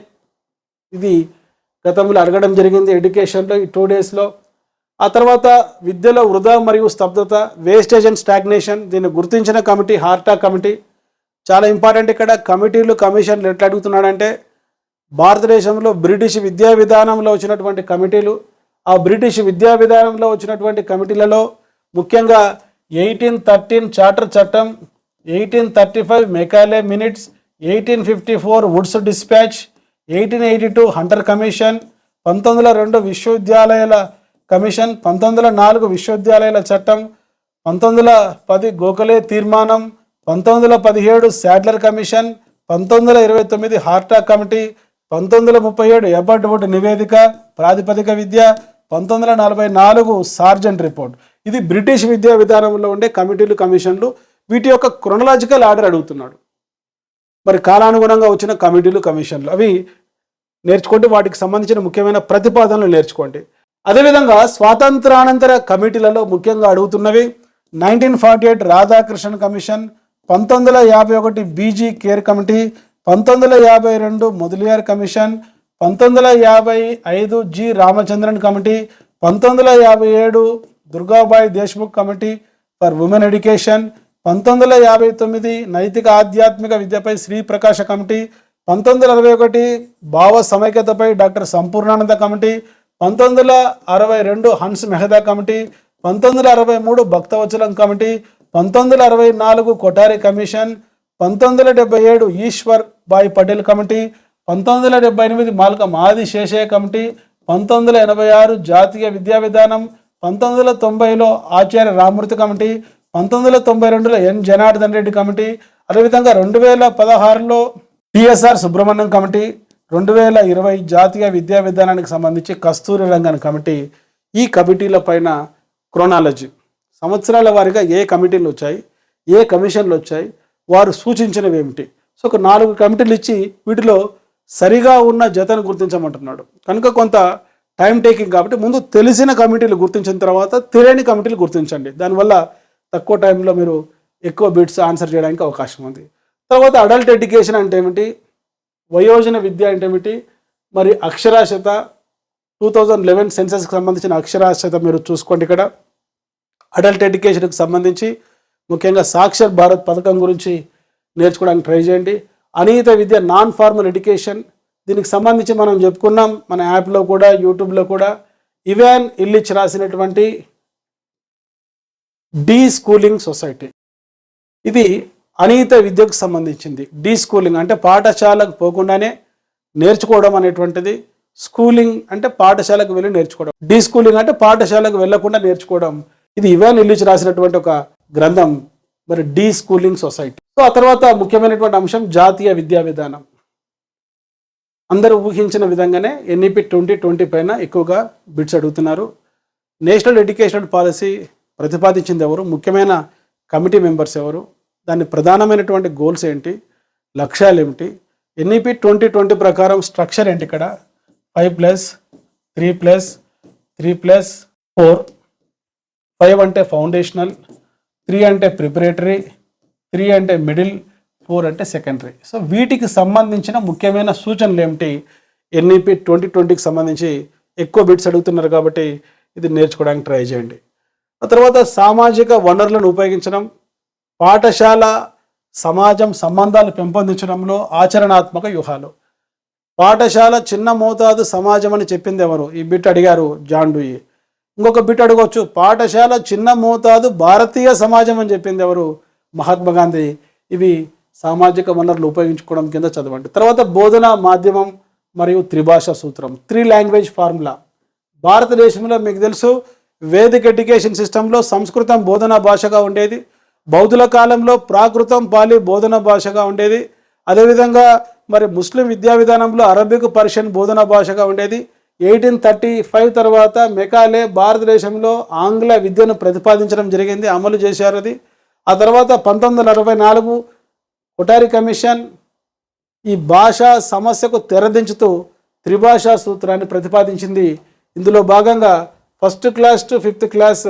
ఇది గతంలో అడగడం జరిగింది ఎడ్యుకేషన్లో ఈ 2 డేస్లో. ఆ తర్వాత విద్యలో వృధా మరియు స్తబ్దత, వేస్టేజ్ అండ్ స్టాగ్నేషన్, దీన్ని గుర్తించిన కమిటీ హార్టా కమిటీ. చాలా ఇంపార్టెంట్ ఇక్కడ కమిటీలు, కమిషన్లు ఎట్లా అడుగుతున్నాడంటే, భారతదేశంలో బ్రిటిష్ విద్యా విధానంలో వచ్చినటువంటి కమిటీలు, ఆ బ్రిటిష్ విద్యా విధానంలో వచ్చినటువంటి కమిటీలలో ముఖ్యంగా 1813 చార్టర్ చట్టం, 1835 Macaulay minutes, 1854 Woods dispatch, 1882 Hunter commission, 1902 విశ్వవిద్యాలయాల కమిషన్, 1904 విశ్వవిద్యాలయాల చట్టం, 1910 గోఖలే తీర్మానం, 1917 శాడ్లర్ కమిషన్, 1929 హార్టా కమిటీ, 1937 ఎబర్ట్ వుడ్ నివేదిక ప్రాతిపదిక విద్య, 1944 సార్జెంట్ రిపోర్ట్. ఇది బ్రిటిష్ విద్యా విధానంలో ఉండే కమిటీలు, కమిషన్లు. వీటి యొక్క క్రొనలాజికల్ ఆర్డర్ అడుగుతున్నాడు. మరి కాలానుగుణంగా వచ్చిన కమిటీలు, కమిషన్లు అవి నేర్చుకోండి, వాటికి సంబంధించిన ముఖ్యమైన ప్రతిపాదనలు నేర్చుకోండి. అదేవిధంగా స్వాతంత్రానంతర కమిటీలలో ముఖ్యంగా అడుగుతున్నవి 1948 Radhakrishnan commission, 1951 BG Kher committee, 1952 Mudaliar commission, 1955 G Ramachandran committee, 1957 Durgabai Deshmukh committee for women education, 1959 నైతిక ఆధ్యాత్మిక విద్యపై శ్రీప్రకాశ కమిటీ, 1961 భావ సమైక్యతపై doctor Sampurnanand committee, 1962 Hansa Mehta committee, 1963 Bhaktavatsalam committee, 1964 Kothari commission, 1977 Ishwar Bhai Patel committee, 1978 Malcolm Adi Seshiah committee, 1986 జాతీయ విద్యా విధానం, 1990లో ఆచార్య రామూర్తి కమిటీ, 1992లో ఎన్ జనార్దన్ రెడ్డి కమిటీ, అదేవిధంగా 2016లో టిఎస్ఆర్ సుబ్రహ్మణ్యం కమిటీ, 2020 జాతీయ విద్యా విధానానికి సంబంధించి కస్తూరి రంగన్ కమిటీ. ఈ కమిటీల పైన క్రోనాలజీ, సంవత్సరాల వారీగా ఏ కమిటీలు వచ్చాయి, ఏ కమిషన్లు వచ్చాయి, వారు సూచించినవి ఏమిటి. సో ఒక 4 కమిటీలు ఇచ్చి వీటిలో సరిగా ఉన్న జతను గుర్తించమంటున్నాడు. కనుక కొంత టైం టేకింగ్ కాబట్టి ముందు తెలిసిన కమిటీలు గుర్తించిన తర్వాత తెలియని కమిటీలు గుర్తించండి. దానివల్ల తక్కువ టైంలో మీరు ఎక్కువ బిట్స్ ఆన్సర్ చేయడానికి అవకాశం ఉంది. తర్వాత అడల్ట్ ఎడ్యుకేషన్ అంటే ఏమిటి, వయోజన విద్య అంటే ఏమిటి, మరి అక్షరాస్యత 2011 సెన్సస్కి సంబంధించిన అక్షరాస్యత మీరు చూసుకోండి. ఇక్కడ అడల్ట్ ఎడ్యుకేషన్కి సంబంధించి ముఖ్యంగా సాక్షర్ భారత్ పథకం గురించి నేర్చుకోవడానికి ట్రై చేయండి. అనియత విద్య, నాన్ ఫార్మల్ ఎడ్యుకేషన్, దీనికి సంబంధించి మనం చెప్పుకున్నాం మన యాప్లో కూడా, యూట్యూబ్లో కూడా. ఇవాన్ ఇల్లిచ్ రాసినటువంటి డీ స్కూలింగ్ సొసైటీ, ఇది అనియత విద్యకు సంబంధించింది. డీ స్కూలింగ్ అంటే పాఠశాలకు పోకుండానే నేర్చుకోవడం అనేటువంటిది, స్కూలింగ్ అంటే పాఠశాలకు వెళ్ళి నేర్చుకోవడం, డీ స్కూలింగ్ అంటే పాఠశాలకు వెళ్ళకుండా నేర్చుకోవడం. ఇది ఇవాన్ ఇల్లిచ్ రాసినటువంటి ఒక గ్రంథం, మరి డీ స్కూలింగ్ సొసైటీ. సో ఆ తర్వాత ముఖ్యమైనటువంటి అంశం జాతీయ విద్యా విధానం. అందరూ ఊహించిన విధంగానే ఎన్ఈపి 2020 పైన ఎక్కువగా బిట్స్ అడుగుతున్నారు. నేషనల్ ఎడ్యుకేషన్ పాలసీ ప్రతిపాదించింది ఎవరు, ముఖ్యమైన కమిటీ మెంబర్స్ ఎవరు, దాని ప్రధానమైనటువంటి గోల్స్ ఏంటి, లక్ష్యాలు ఏమిటి, ఎన్ఈపి 2020 ప్రకారం స్ట్రక్చర్ ఏంటి, ఇక్కడ 5+3+3+4, 5 అంటే ఫౌండేషనల్, 3 అంటే ప్రిపరేటరీ, 3 అంటే మిడిల్, 4 అంటే సెకండరీ. సో వీటికి సంబంధించిన ముఖ్యమైన సూచనలు ఏమిటి, ఎన్ఈపి 2020కి సంబంధించి ఎక్కువ బిట్స్ అడుగుతున్నారు కాబట్టి ఇది నేర్చుకోవడానికి ట్రై చేయండి. ఆ తర్వాత సామాజిక వనరులను ఉపయోగించడం, పాఠశాల సమాజం సంబంధాలు పెంపొందించడంలో ఆచరణాత్మక వ్యూహాలు. పాఠశాల చిన్న మోతాదు సమాజం అని చెప్పింది ఎవరు, ఈ బిట్ అడిగారు జాన్ డూయి. ఇంకొక బిట్ అడగవచ్చు, పాఠశాల చిన్న మోతాదు భారతీయ సమాజం అని చెప్పింది ఎవరు, మహాత్మా గాంధీ. ఇవి సామాజిక వనరులు ఉపయోగించుకోవడం కింద చదవండి. తర్వాత బోధన మాధ్యమం మరియు త్రిభాషా సూత్రం, 3 లాంగ్వేజ్ ఫార్ములా. భారతదేశంలో మీకు తెలుసు వేదిక ఎడ్యుకేషన్ సిస్టంలో సంస్కృతం బోధనా భాషగా ఉండేది, బౌద్ధుల కాలంలో ప్రాకృతం పాలి బోధనా భాషగా ఉండేది, అదేవిధంగా మరి ముస్లిం విద్యా విధానంలో అరబిక్ పర్షియన్ బోధనా భాషగా ఉండేది. 1835 తర్వాత మెకాలే భారతదేశంలో ఆంగ్ల విద్యను ప్రతిపాదించడం జరిగింది, అమలు చేశారు అది. ఆ తర్వాత 1964 కొఠారి కమిషన్ ఈ భాషా సమస్యకు తెరదించుతూ త్రిభాషా సూత్రాన్ని ప్రతిపాదించింది. ఇందులో భాగంగా 1st class to 5th class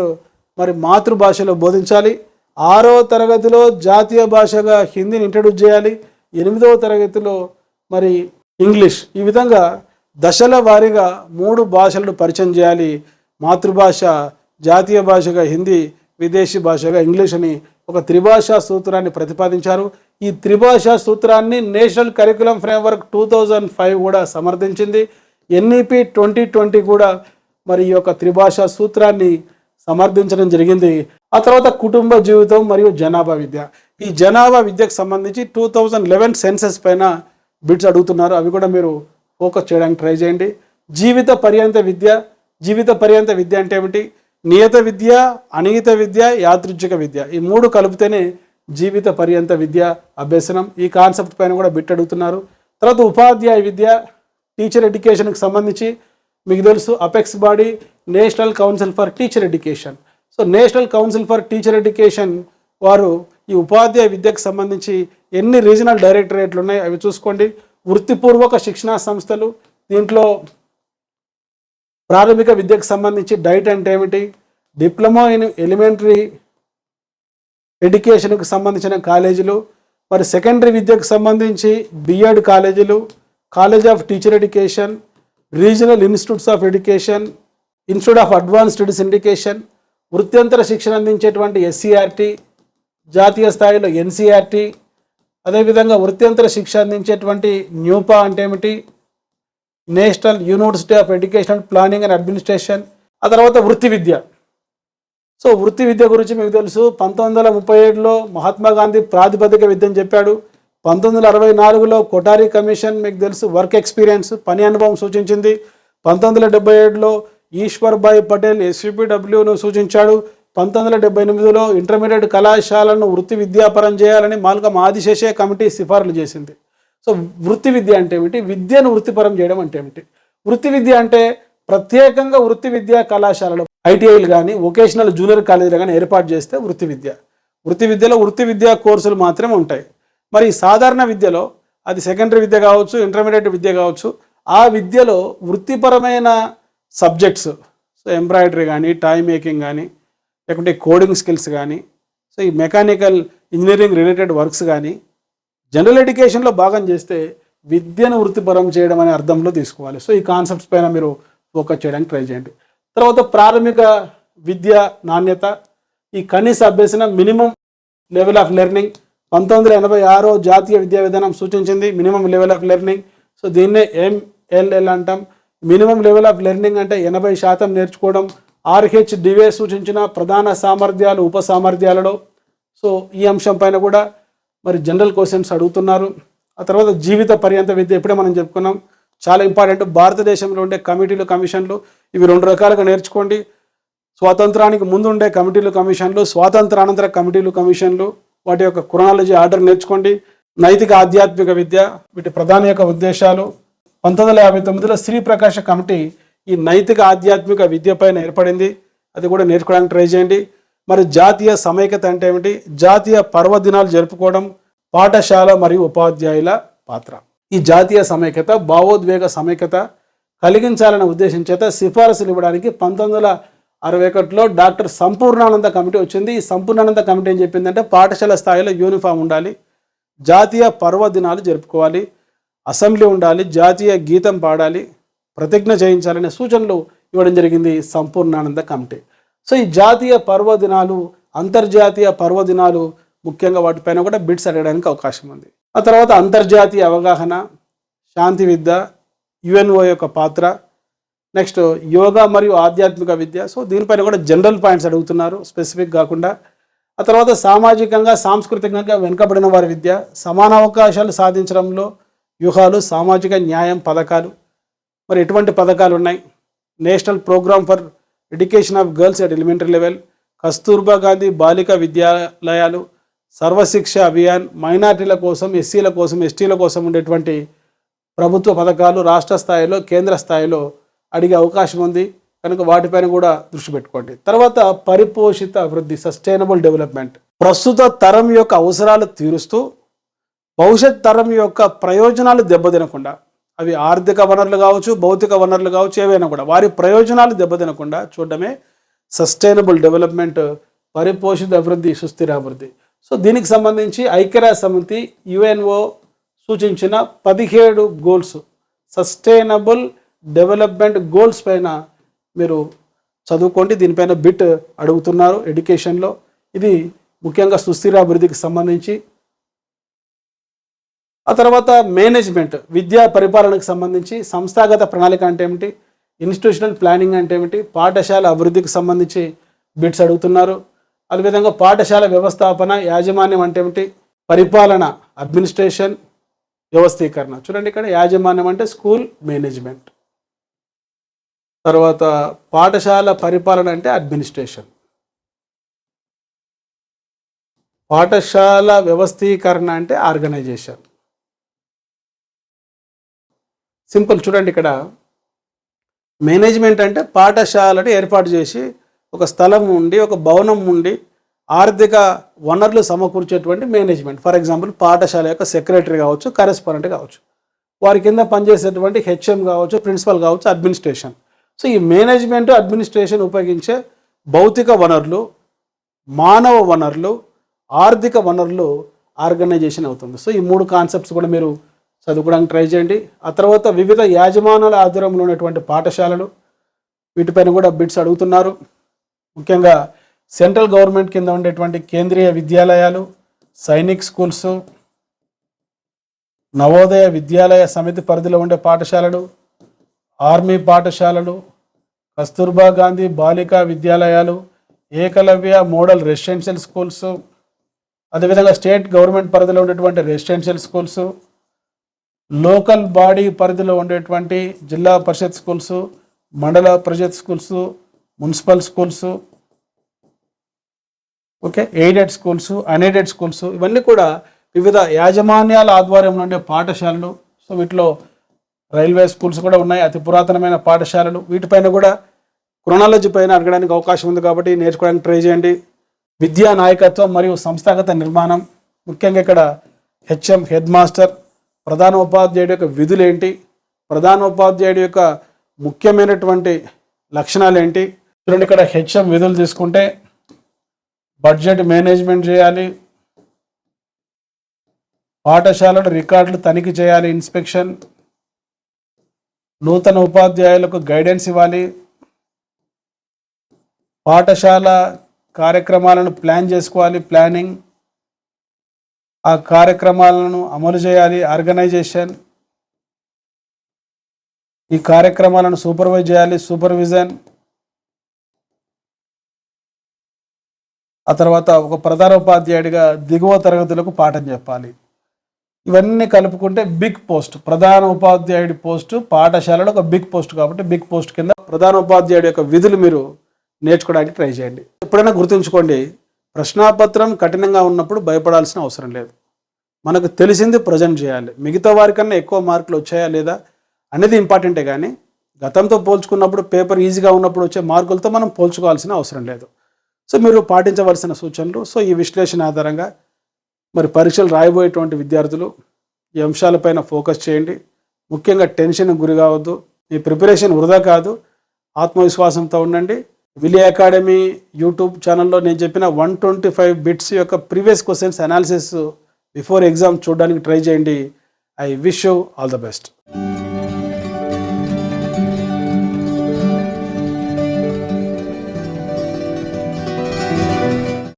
మరి మాతృభాషలో బోధించాలి, 6వ తరగతిలో జాతీయ భాషగా హిందీని ఇంట్రడ్యూస్ చేయాలి, 8వ తరగతిలో మరి ఇంగ్లీష్. ఈ విధంగా దశల వారీగా 3 భాషలను పరిచయం చేయాలి. మాతృభాష, జాతీయ భాషగా హిందీ, విదేశీ భాషగా ఇంగ్లీష్ అని ఒక త్రిభాషా సూత్రాన్ని ప్రతిపాదించారు. ఈ త్రిభాషా సూత్రాన్ని నేషనల్ కరికులం ఫ్రేమ్వర్క్ 2005 కూడా సమర్థించింది. ఎన్ఈపి 2020 కూడా మరి ఈ యొక్క త్రిభాషా సూత్రాన్ని సమర్థించడం జరిగింది. ఆ తర్వాత కుటుంబ జీవితం మరియు జనాభా విద్య. ఈ జనాభా విద్యకు సంబంధించి 2011 సెన్సస్ పైన బిట్స్ అడుగుతున్నారు, అవి కూడా మీరు ఫోకస్ చేయడానికి ట్రై చేయండి. జీవిత పర్యంత విద్య. జీవిత పర్యంత విద్య అంటే ఏమిటి, నియత విద్య, అనియత విద్య, యాదృచ్ఛిక విద్య, ఈ 3 కలిపితేనే జీవిత పర్యంత విద్య అభ్యసనం. ఈ కాన్సెప్ట్ పైన కూడా బిట్ అడుగుతున్నారు. తర్వాత ఉపాధ్యాయ విద్య, టీచర్ ఎడ్యుకేషన్కి సంబంధించి మీకు తెలుసు apex body national council for teacher education. So national council for teacher education వారు ఈ ఉపాధ్యాయ విద్యకు సంబంధించి ఎన్ని రీజనల్ డైరెక్టరేట్లు ఉన్నాయి అవి చూసుకోండి. వృత్తిపూర్వక శిక్షణా సంస్థలు, దీంట్లో ప్రాథమిక విద్యకు సంబంధించి డైట్ అంటే ఏమిటి, డిప్లొమా ఇన్ ఎలిమెంటరీ ఎడ్యుకేషన్కి సంబంధించిన కాలేజీలు, మరి సెకండరీ విద్యకు సంబంధించి బిఎడ్ కాలేజీలు, college of teacher education, regional institutes of education, institute of advanced studies education, వృత్యంతర శిక్షణ అందించేటువంటి ఎస్సీఆర్టీ, జాతీయ స్థాయిలో ఎన్సీఆర్టీ, అదేవిధంగా వృత్యంతర శిక్షణ అందించేటువంటి న్యూపా అంటే ఏమిటి, national university of education planning and administration. ఆ తర్వాత వృత్తి విద్య. సో వృత్తి విద్య గురించి మీకు తెలుసు 1937లో మహాత్మా గాంధీ ప్రాతిపదిక విద్యను చెప్పాడు. 1964లో కొఠారి కమిషన్ మీకు తెలుసు వర్క్ ఎక్స్పీరియన్స్, పని అనుభవం సూచించింది. 1977లో ఈశ్వర్ భాయ్ పటేల్ ఎస్యూపీడబ్ల్యూను సూచించాడు. 1978లో ఇంటర్మీడియట్ కళాశాలను వృత్తి విద్యాపరం చేయాలని మాల్కం ఆదిశేషే కమిటీ సిఫార్సులు చేసింది. సో వృత్తి విద్య అంటే ఏమిటి, విద్యను వృత్తిపరం చేయడం అంటే ఏమిటి. వృత్తి విద్య అంటే ప్రత్యేకంగా వృత్తి విద్యా కళాశాలలో ఐటీఐలు కానీ వొకేషనల్ జూనియర్ కాలేజీలు కానీ ఏర్పాటు చేస్తే వృత్తి విద్య. వృత్తి విద్యలో వృత్తి విద్యా కోర్సులు మాత్రమే ఉంటాయి. మరి సాధారణ విద్యలో అది సెకండరీ విద్య కావచ్చు, ఇంటర్మీడియట్ విద్య కావచ్చు, ఆ విద్యలో వృత్తిపరమైన సబ్జెక్ట్స్, సో ఎంబ్రాయిడరీ కానీ, టాయ్ మేకింగ్ కానీ, లేకుంటే కోడింగ్ స్కిల్స్ కానీ, సో ఈ మెకానికల్ ఇంజనీరింగ్ రిలేటెడ్ వర్క్స్ కానీ జనరల్ ఎడ్యుకేషన్లో భాగం చేస్తే విద్యను వృత్తిపరం చేయడం అనే అర్థంలో తీసుకోవాలి. సో ఈ కాన్సెప్ట్స్ పైన మీరు ఫోకస్ చేయడానికి ట్రై చేయండి. తర్వాత ప్రాథమిక విద్య నాణ్యత, ఈ కనీస అభ్యసనం మినిమం లెవెల్ ఆఫ్ లెర్నింగ్ 1986 జాతీయ విద్యా విధానం సూచించింది minimum level of learning. So దీన్నే MLL అంటాం. మినిమం లెవెల్ ఆఫ్ లెర్నింగ్ అంటే 80% నేర్చుకోవడం. RHDA సూచించిన ప్రధాన సామర్థ్యాలు ఉప సామర్థ్యాలలో. సో ఈ అంశం పైన కూడా మరి జనరల్ క్వశ్చన్స్ అడుగుతున్నారు. ఆ తర్వాత జీవిత పర్యంత విద్య ఇప్పుడే మనం చెప్పుకున్నాం, చాలా ఇంపార్టెంట్. భారతదేశంలో ఉండే కమిటీలు, కమిషన్లు ఇవి 2 రకాలుగా నేర్చుకోండి. స్వాతంత్రానికి ముందు ఉండే కమిటీలు, కమిషన్లు, స్వాతంత్రానంతర కమిటీలు, కమిషన్లు, వాటి యొక్క క్రొనాలజీ ఆర్డర్ నేర్చుకోండి. నైతిక ఆధ్యాత్మిక విద్య, వీటి ప్రధాన యొక్క ఉద్దేశాలు, 1959లో శ్రీ ప్రకాశ కమిటీ ఈ నైతిక ఆధ్యాత్మిక విద్య పైన ఏర్పడింది. అది కూడా నేర్చుకోవడానికి ట్రై చేయండి. మరి జాతీయ సమైక్యత అంటే ఏమిటి, జాతీయ పర్వదినాలు జరుపుకోవడం, పాఠశాల మరియు ఉపాధ్యాయుల పాత్ర. ఈ జాతీయ సమైక్యత భావోద్వేగ సమైక్యత కలిగించాలనే ఉద్దేశం చేత సిఫారసులు ఇవ్వడానికి 1961లో డాక్టర్ సంపూర్ణానంద కమిటీ వచ్చింది. ఈ సంపూర్ణానంద కమిటీ ఏం చెప్పిందంటే పాఠశాల స్థాయిలో యూనిఫామ్ ఉండాలి, జాతీయ పర్వదినాలు జరుపుకోవాలి, అసెంబ్లీ ఉండాలి, జాతీయ గీతం పాడాలి, ప్రతిజ్ఞ చేయించాలనే సూచనలు ఇవ్వడం జరిగింది సంపూర్ణానంద కమిటీ. సో ఈ జాతీయ పర్వదినాలు, అంతర్జాతీయ పర్వదినాలు ముఖ్యంగా వాటిపైన కూడా బిట్స్ అడగడానికి అవకాశం ఉంది. ఆ తర్వాత అంతర్జాతీయ అవగాహన, శాంతి విద్య, యుఎన్ఓ యొక్క పాత్ర, నెక్స్ట్ యోగా మరియు ఆధ్యాత్మిక విద్య. సో దీనిపైన కూడా జనరల్ పాయింట్స్ అడుగుతున్నారు, స్పెసిఫిక్ కాకుండా. ఆ తర్వాత సామాజికంగా సాంస్కృతికంగా వెనుకబడిన వారి విద్య, సమాన అవకాశాలు సాధించడంలో వ్యూహాలు, సామాజిక న్యాయం పథకాలు. మరి ఎటువంటి పథకాలు ఉన్నాయి? National programme for education of girls at elementary level, Kasturba Gandhi Balika విద్యాలయాలు, సర్వశిక్ష అభియాన్, మైనార్టీల కోసం, ఎస్సీల కోసం, ఎస్టీల కోసం ఉండేటువంటి ప్రభుత్వ పథకాలు రాష్ట్ర స్థాయిలో, కేంద్ర స్థాయిలో అడిగే అవకాశం ఉంది కనుక వాటిపైన కూడా దృష్టి పెట్టుకోండి. తర్వాత పరిపోషిత అభివృద్ధి, సస్టైనబుల్ డెవలప్మెంట్, ప్రస్తుత తరం యొక్క అవసరాలు తీరుస్తూ భవిష్యత్ తరం యొక్క ప్రయోజనాలు దెబ్బతినకుండా, అవి ఆర్థిక వనరులు కావచ్చు, భౌతిక వనరులు కావచ్చు, ఏవైనా కూడా వారి ప్రయోజనాలు దెబ్బతినకుండా చూడడమే సస్టైనబుల్ డెవలప్మెంట్, పరిపోషిత అభివృద్ధి, సుస్థిర అభివృద్ధి. సో దీనికి సంబంధించి ఐక్యరాజ్య సమితి యుఎన్ఓ సూచించిన 17 గోల్స్, సస్టైనబుల్ డెవలప్మెంట్ గోల్స్ పైన మీరు చదువుకోండి. దీనిపైన బిట్ అడుగుతున్నారు ఎడ్యుకేషన్లో. ఇది ముఖ్యంగా సుస్థిర అభివృద్ధికి సంబంధించి. ఆ తర్వాత మేనేజ్మెంట్, విద్యా పరిపాలనకు సంబంధించి సంస్థాగత ప్రణాళిక అంటే ఏమిటి, ఇన్స్టిట్యూషనల్ ప్లానింగ్ అంటే ఏమిటి, పాఠశాల అభివృద్ధికి సంబంధించి బిట్స్ అడుగుతున్నారు. అదేవిధంగా పాఠశాల వ్యవస్థాపన, యాజమాన్యం అంటే ఏమిటి, పరిపాలన, అడ్మినిస్ట్రేషన్, వ్యవస్థీకరణ. చూడండి ఇక్కడ యాజమాన్యం అంటే స్కూల్ మేనేజ్మెంట్, తర్వాత పాఠశాల పరిపాలన అంటే అడ్మినిస్ట్రేషన్, పాఠశాల వ్యవస్థీకరణ అంటే ఆర్గనైజేషన్. సింపుల్. చూడండి ఇక్కడ మేనేజ్మెంట్ అంటే పాఠశాలను ఏర్పాటు చేసి ఒక స్థలం ఉండి, ఒక భవనం ఉండి ఆర్థిక వనరులు సమకూర్చేటువంటి మేనేజ్మెంట్. ఫర్ ఎగ్జాంపుల్ పాఠశాల యొక్క సెక్రటరీ కావచ్చు, కరెస్పాండెంట్ కావచ్చు, వారి కింద పనిచేసేటువంటి హెచ్ఎం కావచ్చు, ప్రిన్సిపల్ కావచ్చు, అడ్మినిస్ట్రేషన్. సో ఈ మేనేజ్మెంట్, అడ్మినిస్ట్రేషన్ ఉపయోగించే భౌతిక వనరులు, మానవ వనరులు, ఆర్థిక వనరులు ఆర్గనైజేషన్ అవుతుంది. సో ఈ 3 కాన్సెప్ట్స్ కూడా మీరు చదువుకోవడానికి ట్రై చేయండి. ఆ తర్వాత వివిధ యాజమానాల ఆధ్వర్యంలో ఉన్నటువంటి పాఠశాలలు, వీటిపైన కూడా బిట్స్ అడుగుతున్నారు. ముఖ్యంగా సెంట్రల్ గవర్నమెంట్ కింద ఉండేటువంటి కేంద్రీయ విద్యాలయాలు, సైనిక్ స్కూల్స్, నవోదయ విద్యాలయ సమితి పరిధిలో ఉండే పాఠశాలలు, ఆర్మీ పాఠశాలలు, కస్తూర్బా గాంధీ బాలికా విద్యాలయాలు, ఏకలవ్య మోడల్ రెసిడెన్షియల్ స్కూల్స్, అదేవిధంగా స్టేట్ గవర్నమెంట్ పరిధిలో ఉండేటువంటి రెసిడెన్షియల్ స్కూల్స్, లోకల్ బాడీ పరిధిలో ఉండేటువంటి జిల్లా Parishad schools, Mandal Parishad schools, municipal schools, okay, aided schools, unaided schools, ఇవన్నీ కూడా వివిధ యాజమాన్యాల ఆధ్వర్యంలో ఉండే పాఠశాలలు. సో వీటిలో రైల్వే స్కూల్స్ కూడా ఉన్నాయి, అతి పురాతనమైన పాఠశాలలు. వీటిపైన కూడా క్రొనాలజీ పైన అడగడానికి అవకాశం ఉంది కాబట్టి నేర్చుకోవడానికి ట్రై చేయండి. విద్యా నాయకత్వం మరియు సంస్థాగత నిర్మాణం, ముఖ్యంగా ఇక్కడ హెచ్ఎం, హెడ్ మాస్టర్, ప్రధాన ఉపాధ్యాయుడి యొక్క విధులు ఏంటి, ప్రధాన ఉపాధ్యాయుడి యొక్క ముఖ్యమైనటువంటి లక్షణాలు ఏంటి. చూడండి ఇక్కడ హెచ్ఎం విధులు తీసుకుంటే బడ్జెట్ మేనేజ్మెంట్ చేయాలి, పాఠశాలల రికార్డులు తనిఖీ చేయాలి, ఇన్స్పెక్షన్, నూతన ఉపాధ్యాయులకు గైడెన్స్ ఇవ్వాలి, పాఠశాల కార్యక్రమాలను ప్లాన్ చేసుకోవాలి, ప్లానింగ్, ఆ కార్యక్రమాలను అమలు చేయాలి, ఆర్గనైజేషన్, ఈ కార్యక్రమాలను సూపర్వైజ్ చేయాలి, సూపర్విజన్. ఆ తర్వాత ఒక ప్రధాన ఉపాధ్యాయుడిగా దిగువ తరగతులకు పాఠం చెప్పాలి. ఇవన్నీ కలుపుకుంటే బిగ్ పోస్ట్, ప్రధాన ఉపాధ్యాయుడి పోస్టు పాఠశాలలో ఒక బిగ్ పోస్ట్ కాబట్టి బిగ్ పోస్ట్ కింద ప్రధాన ఉపాధ్యాయుడి యొక్క విధులు మీరు నేర్చుకోవడానికి ట్రై చేయండి. ఎప్పుడైనా గుర్తుంచుకోండి, ప్రశ్నాపత్రం కఠినంగా ఉన్నప్పుడు భయపడాల్సిన అవసరం లేదు. మనకు తెలిసింది ప్రజెంట్ చేయాలి. మిగతా వారికన్నా ఎక్కువ మార్కులు వచ్చాయా లేదా అనేది ఇంపార్టెంటే కానీ గతంతో పోల్చుకున్నప్పుడు పేపర్ ఈజీగా ఉన్నప్పుడు వచ్చే మార్కులతో మనం పోల్చుకోవాల్సిన అవసరం లేదు. సో మీరు పాటించవలసిన సూచనలు. సో ఈ విశ్లేషణ ఆధారంగా మరి పరీక్షలు రాయబోయేటువంటి విద్యార్థులు ఈ అంశాలపైన ఫోకస్ చేయండి. ముఖ్యంగా టెన్షన్కి గురి కావద్దు. మీ ప్రిపరేషన్ వృధా కాదు, ఆత్మవిశ్వాసంతో ఉండండి. విలే అకాడమీ యూట్యూబ్ ఛానల్లో నేను చెప్పిన 125 బిట్స్ యొక్క previous questions analysis before exam చూడడానికి ట్రై చేయండి. I wish you all the best.